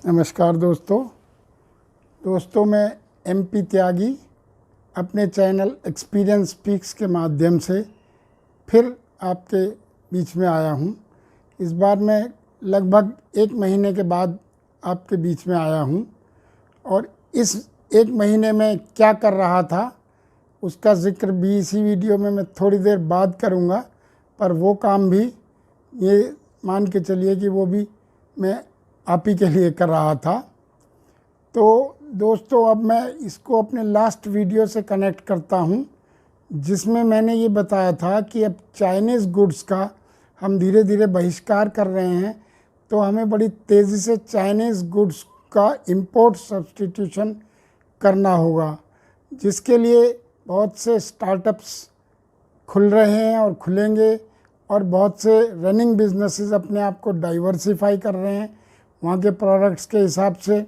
नमस्कार दोस्तों मैं MP त्यागी अपने चैनल एक्सपीरियंस स्पीक्स के माध्यम से फिर आपके बीच में आया हूँ। इस बार मैं लगभग 1 महीने के बाद आपके बीच में आया हूँ और इस 1 महीने में क्या कर रहा था उसका जिक्र भी इसी वीडियो में मैं थोड़ी देर बाद करूँगा, पर वो काम भी ये मान के चलिए कि वो भी मैं आप ही के लिए कर रहा था। तो दोस्तों अब मैं इसको अपने लास्ट वीडियो से कनेक्ट करता हूँ जिसमें मैंने ये बताया था कि अब चाइनीज़ गुड्स का हम धीरे धीरे बहिष्कार कर रहे हैं, तो हमें बड़ी तेज़ी से चाइनीज़ गुड्स का इंपोर्ट सब्स्टिट्यूशन करना होगा, जिसके लिए बहुत से स्टार्टअप्स खुल रहे हैं और खुलेंगे और बहुत से रनिंग बिजनेसेस अपने आप को डाइवर्सिफाई कर रहे हैं वहाँ के प्रोडक्ट्स के हिसाब से।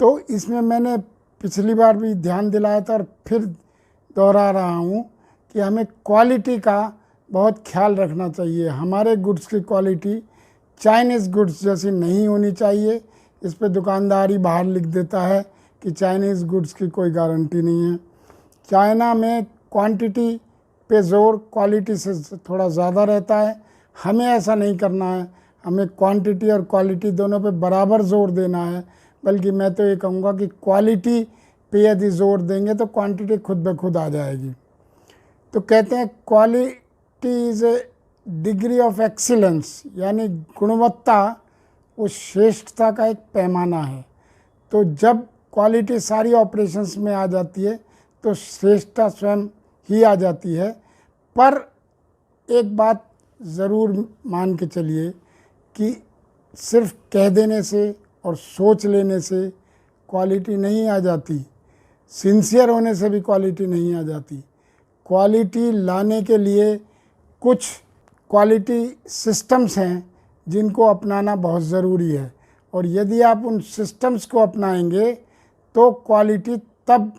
तो इसमें मैंने पिछली बार भी ध्यान दिलाया था और फिर दोहरा रहा हूँ कि हमें क्वालिटी का बहुत ख्याल रखना चाहिए। हमारे गुड्स की क्वालिटी चाइनीज़ गुड्स जैसी नहीं होनी चाहिए। इस पे दुकानदार ही बाहर लिख देता है कि चाइनीज़ गुड्स की कोई गारंटी नहीं है। चाइना में क्वांटिटी पे जोर क्वालिटी से थोड़ा ज़्यादा रहता है। हमें ऐसा नहीं करना है, हमें क्वांटिटी और क्वालिटी दोनों पे बराबर जोर देना है। बल्कि मैं तो ये कहूँगा कि क्वालिटी पे यदि जोर देंगे तो क्वांटिटी खुद ब खुद आ जाएगी। तो कहते हैं quality is a degree of excellence, यानी गुणवत्ता वो श्रेष्ठता का एक पैमाना है। तो जब क्वालिटी सारी ऑपरेशंस में आ जाती है तो श्रेष्ठता स्वयं ही आ जाती है। पर एक बात ज़रूर मान के चलिए कि सिर्फ कह देने से और सोच लेने से क्वालिटी नहीं आ जाती, सिंसियर होने से भी क्वालिटी नहीं आ जाती। क्वालिटी लाने के लिए कुछ क्वालिटी सिस्टम्स हैं जिनको अपनाना बहुत ज़रूरी है, और यदि आप उन सिस्टम्स को अपनाएंगे तो क्वालिटी तब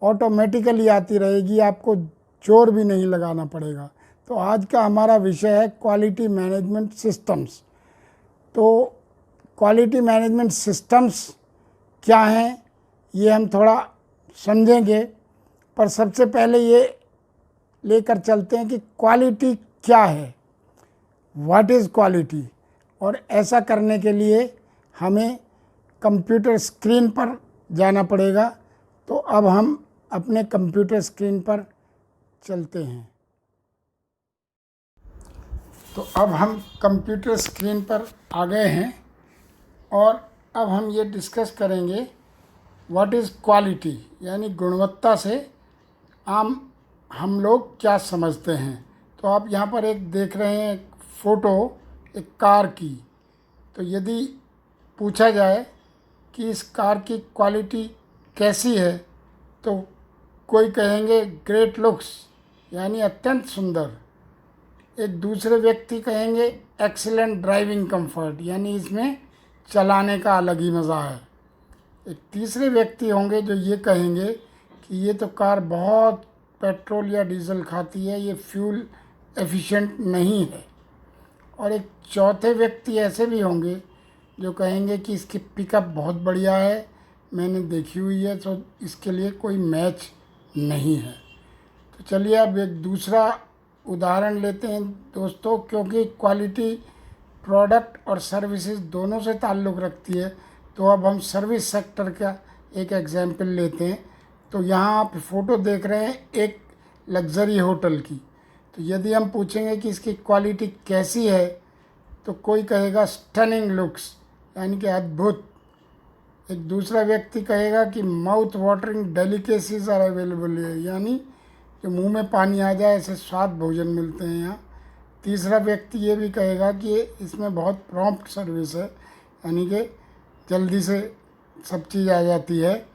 ऑटोमेटिकली आती रहेगी, आपको जोर भी नहीं लगाना पड़ेगा। तो आज का हमारा विषय है क्वालिटी मैनेजमेंट सिस्टम्स। तो क्वालिटी मैनेजमेंट सिस्टम्स क्या हैं ये हम थोड़ा समझेंगे, पर सबसे पहले ये लेकर चलते हैं कि क्वालिटी क्या है, व्हाट इज़ क्वालिटी। और ऐसा करने के लिए हमें कंप्यूटर स्क्रीन पर जाना पड़ेगा। तो अब हम अपने कंप्यूटर स्क्रीन पर चलते हैं। तो अब हम कंप्यूटर स्क्रीन पर आ गए हैं और अब हम ये डिस्कस करेंगे व्हाट इज़ क्वालिटी, यानी गुणवत्ता से आम हम लोग क्या समझते हैं। तो आप यहाँ पर एक देख रहे हैं एक फ़ोटो एक कार की। तो यदि पूछा जाए कि इस कार की क्वालिटी कैसी है तो कोई कहेंगे ग्रेट लुक्स, यानी अत्यंत सुंदर। एक दूसरे व्यक्ति कहेंगे एक्सीलेंट ड्राइविंग कंफर्ट, यानी इसमें चलाने का अलग ही मज़ा है। एक तीसरे व्यक्ति होंगे जो ये कहेंगे कि ये तो कार बहुत पेट्रोल या डीजल खाती है, ये फ्यूल एफिशिएंट नहीं है। और एक चौथे व्यक्ति ऐसे भी होंगे जो कहेंगे कि इसकी पिकअप बहुत बढ़िया है, मैंने देखी हुई है, तो इसके लिए कोई मैच नहीं है। तो चलिए अब एक दूसरा उदाहरण लेते हैं दोस्तों, क्योंकि क्वालिटी प्रोडक्ट और सर्विसेज दोनों से ताल्लुक़ रखती है। तो अब हम सर्विस सेक्टर का एक एग्जाम्पल लेते हैं। तो यहाँ आप फ़ोटो देख रहे हैं एक लग्ज़री होटल की। तो यदि हम पूछेंगे कि इसकी क्वालिटी कैसी है तो कोई कहेगा स्टनिंग लुक्स, यानी कि अद्भुत। एक दूसरा व्यक्ति कहेगा कि mouth watering delicacies are available है, यानी कि मुंह में पानी आ जाए ऐसे स्वाद भोजन मिलते हैं यहाँ। तीसरा व्यक्ति ये भी कहेगा कि इसमें बहुत प्रॉम्प्ट सर्विस है, यानी कि जल्दी से सब चीज़ आ जाती है।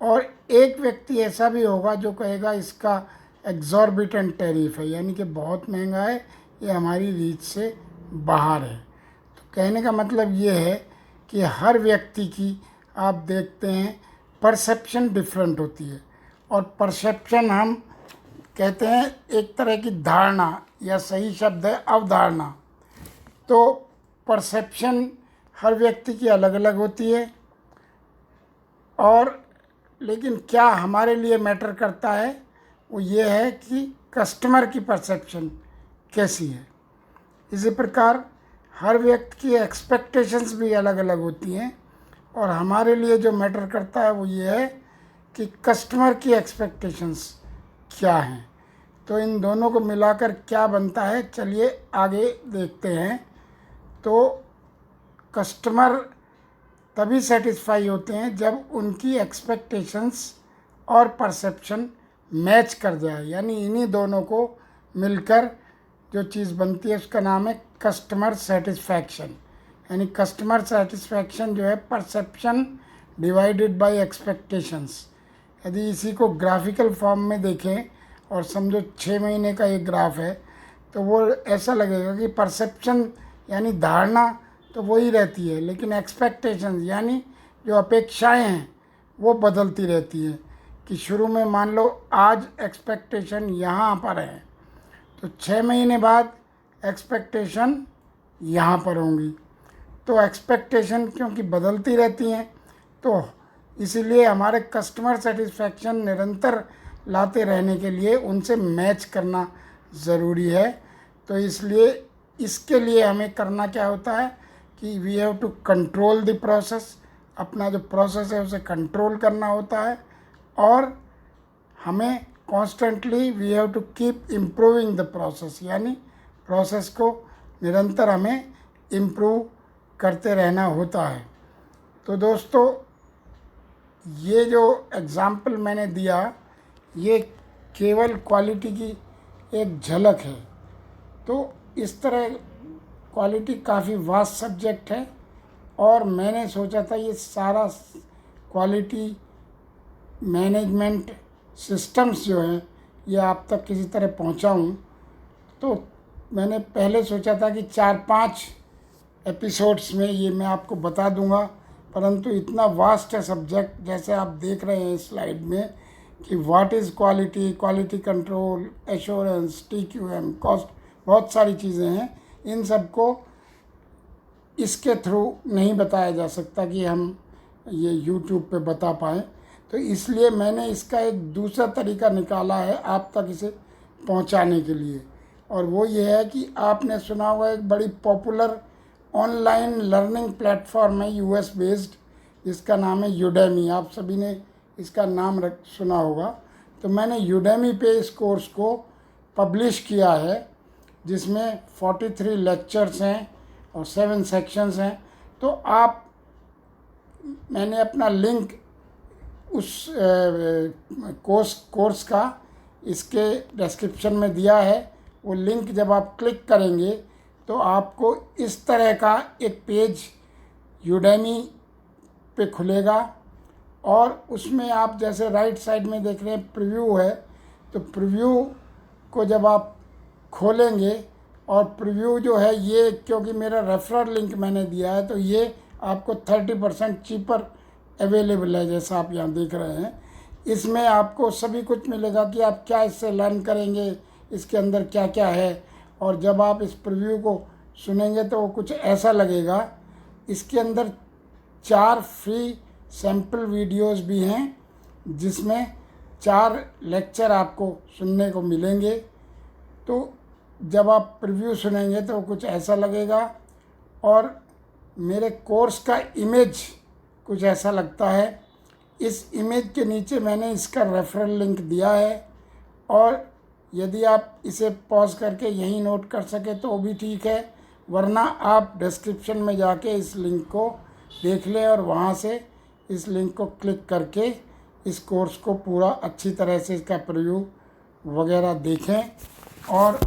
और एक व्यक्ति ऐसा भी होगा जो कहेगा इसका एग्जॉर्बिटेंट टैरिफ है, यानी कि बहुत महंगा है, ये हमारी रीच से बाहर है। तो कहने का मतलब ये है कि हर व्यक्ति की आप देखते हैं परसेप्शन डिफरेंट होती है। और परसेप्शन हम कहते हैं एक तरह की धारणा, या सही शब्द है अवधारणा। तो परसेप्शन हर व्यक्ति की अलग अलग होती है, और लेकिन क्या हमारे लिए मैटर करता है वो ये है कि कस्टमर की परसेप्शन कैसी है। इसी प्रकार हर व्यक्ति की एक्सपेक्टेशंस भी अलग अलग होती हैं, और हमारे लिए जो मैटर करता है वो ये है कि कस्टमर की एक्सपेक्टेशंस क्या हैं। तो इन दोनों को मिलाकर क्या बनता है, चलिए आगे देखते हैं। तो कस्टमर तभी सेटिस्फाई होते हैं जब उनकी एक्सपेक्टेशंस और परसेप्शन मैच कर जाए, यानी इन्हीं दोनों को मिलकर जो चीज़ बनती है उसका नाम है कस्टमर सेटिस्फैक्शन। यानी कस्टमर सेटिस्फैक्शन जो है परसेप्शन डिवाइडेड बाय एक्सपेक्टेशंस। यदि इसी को ग्राफिकल फॉर्म में देखें और समझो 6 महीने का एक ग्राफ है, तो वो ऐसा लगेगा कि परसेप्शन यानी धारणा तो वही रहती है, लेकिन एक्सपेक्टेशंस यानी जो अपेक्षाएं हैं वो बदलती रहती हैं। कि शुरू में मान लो आज एक्सपेक्टेशन यहाँ पर है, तो 6 महीने बाद एक्सपेक्टेशन यहाँ पर होंगी। तो एक्सपेक्टेशन क्योंकि बदलती रहती हैं, तो इसीलिए हमारे कस्टमर सेटिस्फैक्शन निरंतर लाते रहने के लिए उनसे मैच करना ज़रूरी है। तो इसलिए इसके लिए हमें करना क्या होता है कि we have to control the process. अपना जो प्रोसेस है उसे कंट्रोल करना होता है, और हमें constantly we have to keep improving the process, यानी प्रोसेस को निरंतर हमें इम्प्रूव करते रहना होता है। तो दोस्तों, ये जो एग्ज़ाम्पल मैंने दिया ये केवल क्वालिटी की एक झलक है। तो इस तरह क्वालिटी काफ़ी वास्ट सब्जेक्ट है, और मैंने सोचा था ये सारा क्वालिटी मैनेजमेंट सिस्टम्स जो हैं ये आप तक किसी तरह पहुंचाऊं। तो मैंने पहले सोचा था कि 4-5 एपिसोड्स में ये मैं आपको बता दूंगा, परंतु इतना वास्ट है सब्जेक्ट, जैसे आप देख रहे हैं स्लाइड में कि what is quality, quality control, assurance, TQM, cost, बहुत सारी चीज़ें हैं। इन सब को इसके थ्रू नहीं बताया जा सकता कि हम ये YouTube पे बता पाएँ। तो इसलिए मैंने इसका एक दूसरा तरीका निकाला है आप तक इसे पहुंचाने के लिए, और वो ये है कि आपने सुना होगा एक बड़ी पॉपुलर ऑनलाइन लर्निंग प्लेटफॉर्म है US बेस्ड, जिसका नाम है यूडेमी। आप सभी ने इसका नाम सुना होगा। तो मैंने यूडेमी पे इस कोर्स को पब्लिश किया है, जिसमें 43 लेक्चर्स हैं और 7 सेक्शंस हैं। तो मैंने अपना लिंक उस कोर्स का इसके डिस्क्रिप्शन में दिया है। वो लिंक जब आप क्लिक करेंगे तो आपको इस तरह का एक पेज यूडेमी पे खुलेगा, और उसमें आप जैसे राइट साइड में देख रहे हैं प्रीव्यू है, तो प्रीव्यू को जब आप खोलेंगे, और प्रीव्यू जो है ये क्योंकि मेरा रेफरल लिंक मैंने दिया है तो ये आपको 30% चीपर अवेलेबल है, जैसा आप यहाँ देख रहे हैं। इसमें आपको सभी कुछ मिलेगा कि आप क्या इससे लर्न करेंगे, इसके अंदर क्या क्या है। और जब आप इस प्रीव्यू को सुनेंगे तो वो कुछ ऐसा लगेगा। इसके अंदर 4 फ्री सैम्पल वीडियोस भी हैं, जिसमें 4 लेक्चर आपको सुनने को मिलेंगे। तो जब आप प्रीव्यू सुनेंगे तो कुछ ऐसा लगेगा, और मेरे कोर्स का इमेज कुछ ऐसा लगता है। इस इमेज के नीचे मैंने इसका रेफरल लिंक दिया है, और यदि आप इसे पॉज करके यहीं नोट कर सके तो भी ठीक है, वरना आप डिस्क्रिप्शन में जाके इस लिंक को देख लें और वहाँ से इस लिंक को क्लिक करके इस कोर्स को पूरा अच्छी तरह से इसका प्रीव्यू वगैरह देखें, और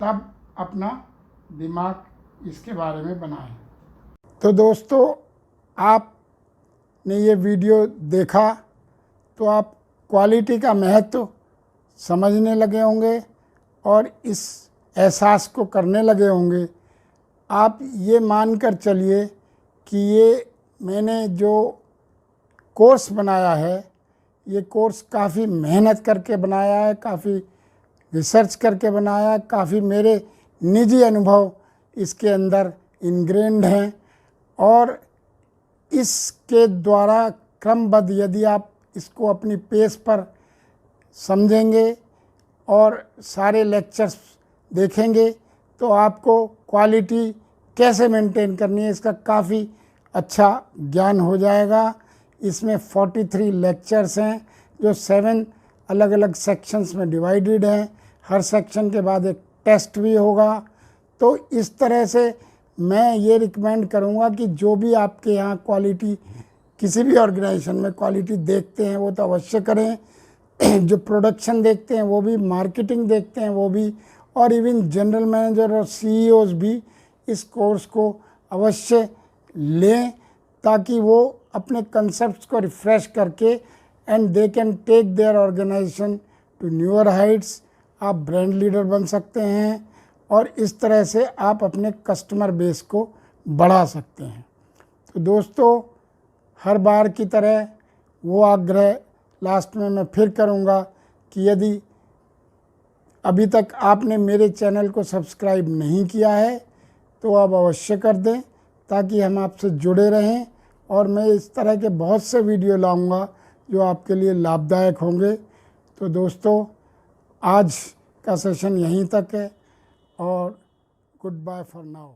तब अपना दिमाग इसके बारे में बनाएं। तो दोस्तों, आपने ये वीडियो देखा तो आप क्वालिटी का महत्व समझने लगे होंगे और इस एहसास को करने लगे होंगे। आप ये मानकर चलिए कि ये मैंने जो कोर्स बनाया है, ये कोर्स काफ़ी मेहनत करके बनाया है, काफ़ी रिसर्च करके बनाया है, काफ़ी मेरे निजी अनुभव इसके अंदर इनग्रेन्ड हैं, और इसके द्वारा क्रमबद्ध यदि आप इसको अपनी पेस पर समझेंगे और सारे लेक्चर्स देखेंगे तो आपको क्वालिटी कैसे मेंटेन करनी है इसका काफ़ी अच्छा ज्ञान हो जाएगा। इसमें 43 लेक्चर्स हैं जो 7 अलग अलग सेक्शंस में डिवाइडेड हैं। हर सेक्शन के बाद एक टेस्ट भी होगा। तो इस तरह से मैं ये रिकमेंड करूँगा कि जो भी आपके यहाँ क्वालिटी किसी भी ऑर्गेनाइजेशन में क्वालिटी देखते हैं वो तो अवश्य करें, जो प्रोडक्शन देखते हैं वो भी, मार्केटिंग देखते हैं वो भी, और इवन जनरल मैनेजर और सीईओज भी इस कोर्स को अवश्य लें ताकि वो अपने कंसेप्ट्स को रिफ़्रेश करके and they can take their organisation to newer heights. आप ब्रांड लीडर बन सकते हैं और इस तरह से आप अपने कस्टमर बेस को बढ़ा सकते हैं। तो दोस्तों, हर बार की तरह वो आग्रह लास्ट में मैं फिर करूँगा कि यदि अभी तक आपने मेरे चैनल को सब्सक्राइब नहीं किया है तो आप अवश्य कर दें ताकि हम आपसे जुड़े रहें और मैं इस तरह के बहुत से वीडियो लाऊंगा जो आपके लिए लाभदायक होंगे। तो दोस्तों, आज का सेशन यहीं तक है और गुड बाय फॉर नाउ।